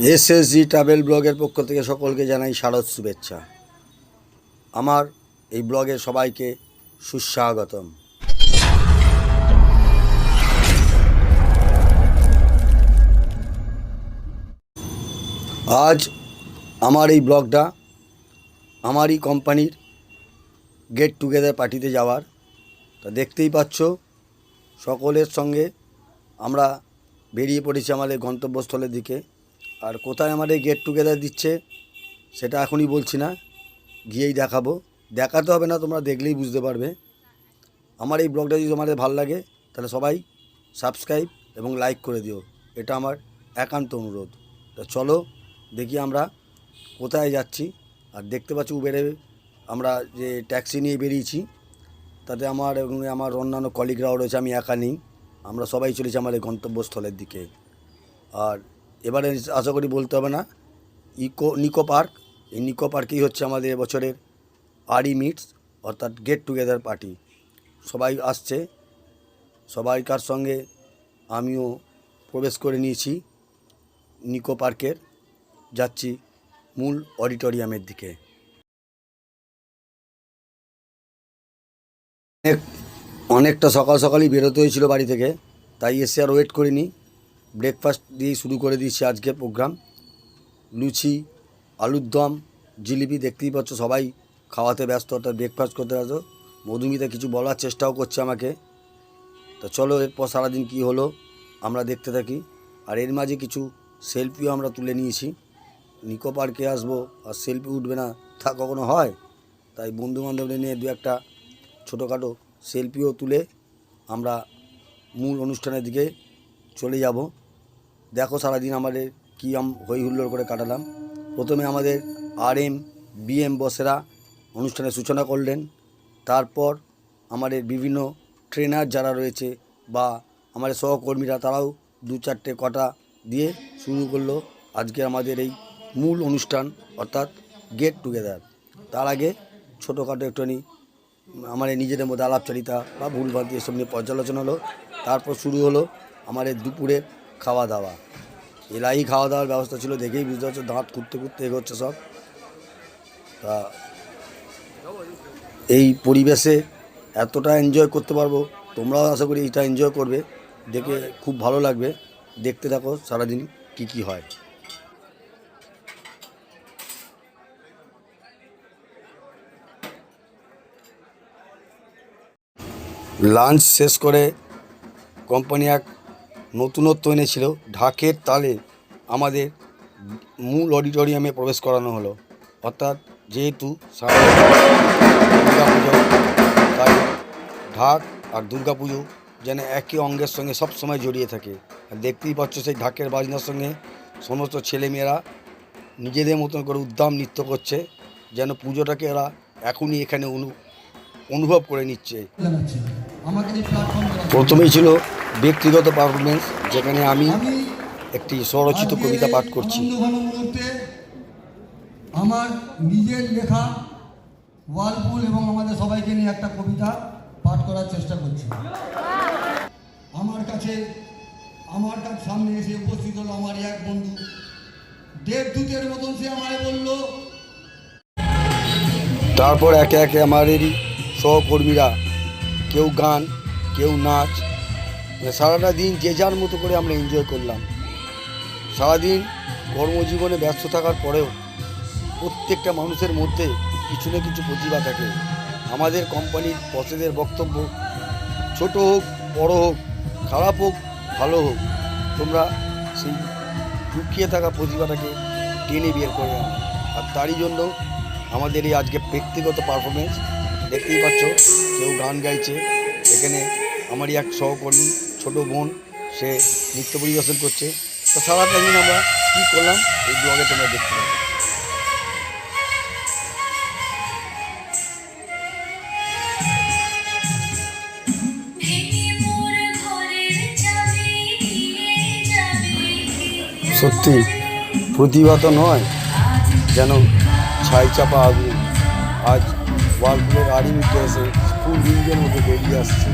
SSG travel ব্লগের পক্ষ থেকে সকলকে জানাই শারদ শুভেচ্ছা। আমার এই ব্লগে সবাইকে সুস্বাগতম। আজ আমার এই ব্লগটা আমারই কোম্পানির গেট টুগেদার পার্টিতে যাওয়ার। তা দেখতেই পাচ্ছ সকলের সঙ্গে আমরা বেরিয়ে পড়েছি আমাদের গন্তব্যস্থলের দিকে। আর কোথায় আমাদের গেট টুগেদার দিচ্ছে সেটা এখনই বলছি না, গিয়েই দেখাবো। দেখাতে হবে না, তোমরা দেখলেই বুঝতে পারবে। আমার এই ব্লগটা যদি তোমাদের ভালো লাগে তাহলে সবাই সাবস্ক্রাইব এবং লাইক করে দিও, এটা আমার একান্ত অনুরোধ। তা চলো দেখি আমরা কোথায় যাচ্ছি। আর দেখতে পাচ্ছি উবেরে আমরা যে ট্যাক্সি নিয়ে বেরিয়েছি, তাতে আমার এবং আমার অন্যান্য কলিগরাও রয়েছে, আমি একা নেই। আমরা সবাই চলেছি আমাদের গন্তব্যস্থলের দিকে। আর এবারে আশা করি বলতে হবে না, নিকো পার্ক, এই নিকো পার্কেই হচ্ছে আমাদের এবছরের আরই মিটস অর্থাৎ গেট টুগেদার পার্টি। সবাই আসছে, সবাইকার সঙ্গে আমিও প্রবেশ করে নিয়েছি নিকো পার্কের। যাচ্ছি মূল অডিটোরিয়ামের দিকে। অনেকটা সকাল সকালই বেরোতে হয়েছিল বাড়ি থেকে, তাই এসে আর ওয়েট করিনি, ব্রেকফাস্ট দিয়ে শুরু করে দিয়েছি আজকের প্রোগ্রাম। লুচি, আলুর দম, জিলিপি, দেখতেই পাচ্ছ সবাই খাওয়াতে ব্যস্ত, অর্থাৎ ব্রেকফাস্ট করতে ব্যস্ত। মধুমিতা কিছু বলার চেষ্টাও করছে আমাকে। তো চলো এরপর সারাদিন কী হলো আমরা দেখতে থাকি। আর এর মাঝে কিছু সেলফিও আমরা তুলে নিয়েছি। নিকো পার্কে আসবো আর সেলফি উঠবে না তা কখনো হয়? তাই বন্ধুবান্ধবদের নিয়ে দু একটা ছোটোখাটো সেলফিও তুলে আমরা মূল অনুষ্ঠানের দিকে চলে যাব। দেখো সারাদিন আমাদের কী হই হুল্লোড় করে কাটালাম। প্রথমে আমাদের বিএম বসেরা অনুষ্ঠানের সূচনা করলেন। তারপর আমাদের বিভিন্ন ট্রেনার যারা রয়েছে বা আমাদের সহকর্মীরা, তারাও দু চারটে কথা দিয়ে শুরু করলো আজকে আমাদের এই মূল অনুষ্ঠান অর্থাৎ গেট টুগেদার। তার আগে ছোটোখাটো একটুখানি আমাদের নিজেদের মধ্যে আলাপচারিতা বা ভুলভ্রান্তি এসব নিয়ে পর্যালোচনা হলো। তারপর শুরু হলো আমাদের দুপুরের খাওয়া দাওয়া। এলাই খাওয়া দাওয়ার ব্যবস্থা ছিল, দেখেই বুঝতে পারছো দাঁত খুঁড়তে খুঁড়তে এগোচ্ছে সব। তা এই পরিবেশে এতটা এনজয় করতে পারবো, তোমরাও আশা করি এটা এনজয় করবে, দেখে খুব ভালো লাগবে। দেখতে থাকো সারাদিন কি কি হয়। লাঞ্চ শেষ করে কোম্পানি এক নতুনত্ব এনেছিল, ঢাকের তালে আমাদের মূল অডিটোরিয়ামে প্রবেশ করানো হলো। অর্থাৎ যেহেতু দুর্গাপুজো, তাই ঢাক আর দুর্গাপুজো যেন একই অঙ্গের সঙ্গে সব সময় জড়িয়ে থাকে। আর দেখতেই পাচ্ছ সেই ঢাকের বাজনার সঙ্গে সমস্ত ছেলেমেয়েরা নিজেদের মতন করে উদ্দাম নৃত্য করছে, যেন পুজোটাকে এরা এখনই এখানে অনুভব করে নিচ্ছে। প্রথমেই ছিল ব্যক্তিগত পারফরমেন্স, যেখানে আমি একটি স্বরচিত কবিতা পাঠ করছি। আমার নিজের লেখা ওয়ালপুল এবং আমাদের সবাইকে নিয়ে একটা কবিতা পাঠ করার চেষ্টা করছি। আমার কাছে সামনে এসে উপস্থিত হলো আমার এক বন্ধু, দেবদূতের মতন সে আমায় বলল। তারপর একে একে আমাদেরই সহকর্মীরা কেউ গান, কেউ নাচ, সারাটা দিন যে যার মতো করে আমরা এনজয় করলাম। সারাদিন কর্মজীবনে ব্যস্ত থাকার পরেও প্রত্যেকটা মানুষের মধ্যে কিছু না কিছু প্রতিভা থাকে। আমাদের কোম্পানির বসেদের বক্তব্য, ছোট হোক বড় হোক, খারাপ হোক ভালো হোক, তোমরা সেই লুকিয়ে থাকা প্রতিভাটাকে টেনে বের করে আনো। আর তারই জন্য আমাদের এই আজকে ব্যক্তিগত পারফরমেন্স। দেখতেই পাচ্ছ কেউ গান গাইছে, এখানে আমারই এক সহকর্মী ছোট বোন, সে নৃত্য পরিবেশন করছে। তো সারাটা দিন আমরা কী করলাম এই ব্লগে তোমরা দেখতে পাবে। সত্যি প্রতিভা তো নয়, যেন ছাই চাপা আগুন আজ ওয়ালগুলোর আড়ি মিটে এসে স্কুল বিল্ডিংয়ের মধ্যে বেরিয়ে আসছে।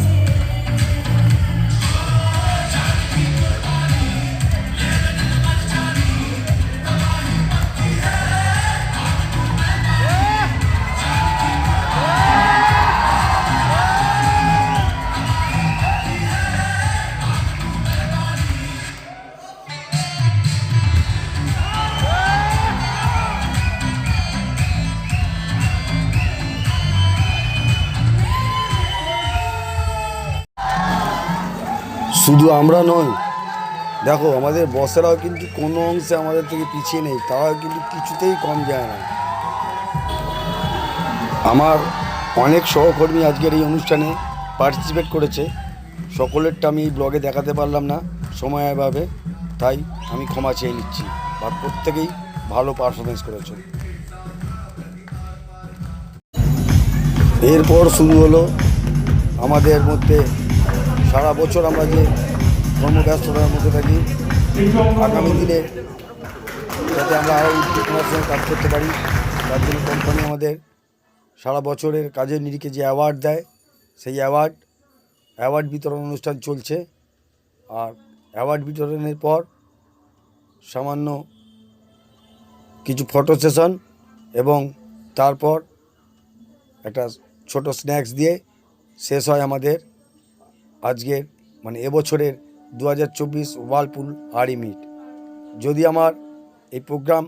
শুধু আমরা নই, দেখো আমাদের বসেরাও কিন্তু কোনো অংশে আমাদের থেকে পিছিয়ে নেই, তারাও কিন্তু কিছুতেই কম যায় না। আমার অনেক সহকর্মী আজকের এই অনুষ্ঠানে পার্টিসিপেট করেছে, সকলেরটা আমি এই ব্লগে দেখাতে পারলাম না সময়ের অভাবে, তাই আমি ক্ষমা চেয়ে নিচ্ছি। বা প্রত্যেকেই ভালো পারফরমেন্স করেছে। এরপর শুরু হলো আমাদের মধ্যে সারা বছর আমরা যে কর্মব্যস্ততার মধ্যে থাকি, আগামী দিনে যাতে আমরা আরও উদ্যোগের সঙ্গে কাজ করতে পারি, তার জন্য কোম্পানি আমাদের সারা বছরের কাজের নিরিখে যে অ্যাওয়ার্ড দেয়, সেই অ্যাওয়ার্ড বিতরণ অনুষ্ঠান চলছে। আর অ্যাওয়ার্ড বিতরণের পর সামান্য কিছু ফটো সেশন এবং তারপর একটা ছোট স্ন্যাক্স দিয়ে শেষ হয় আমাদের আজকের মানে এবছরের 2024 ওয়ার্লপুল আরই মিট। যদি আমার এই প্রোগ্রাম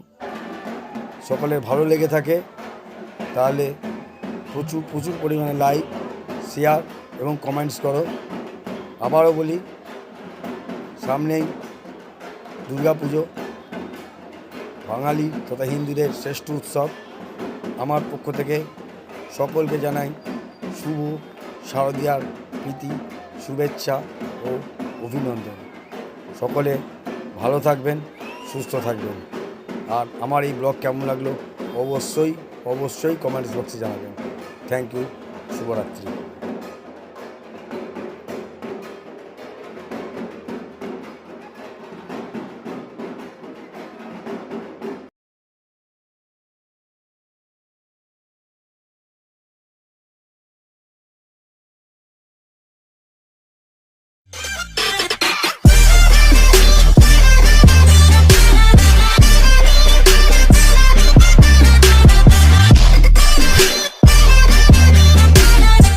সকলের ভালো লেগে থাকে তাহলে প্রচুর পরিমাণে লাইক, শেয়ার এবং কমেন্টস করো। আবারও বলি, সামনেই দুর্গাপুজো, বাঙালি তথা হিন্দুদের শ্রেষ্ঠ উৎসব। আমার পক্ষ থেকে সকলকে জানাই শুভ শারদীয়ার প্রীতি, শুভেচ্ছা ও অভিনন্দন। সকলে ভালো থাকবেন, সুস্থ থাকবেন। আর আমার এই ব্লগ কেমন লাগলো অবশ্যই কমেন্টস বক্সে জানাবেন। Thank you. শুভরাত্রি।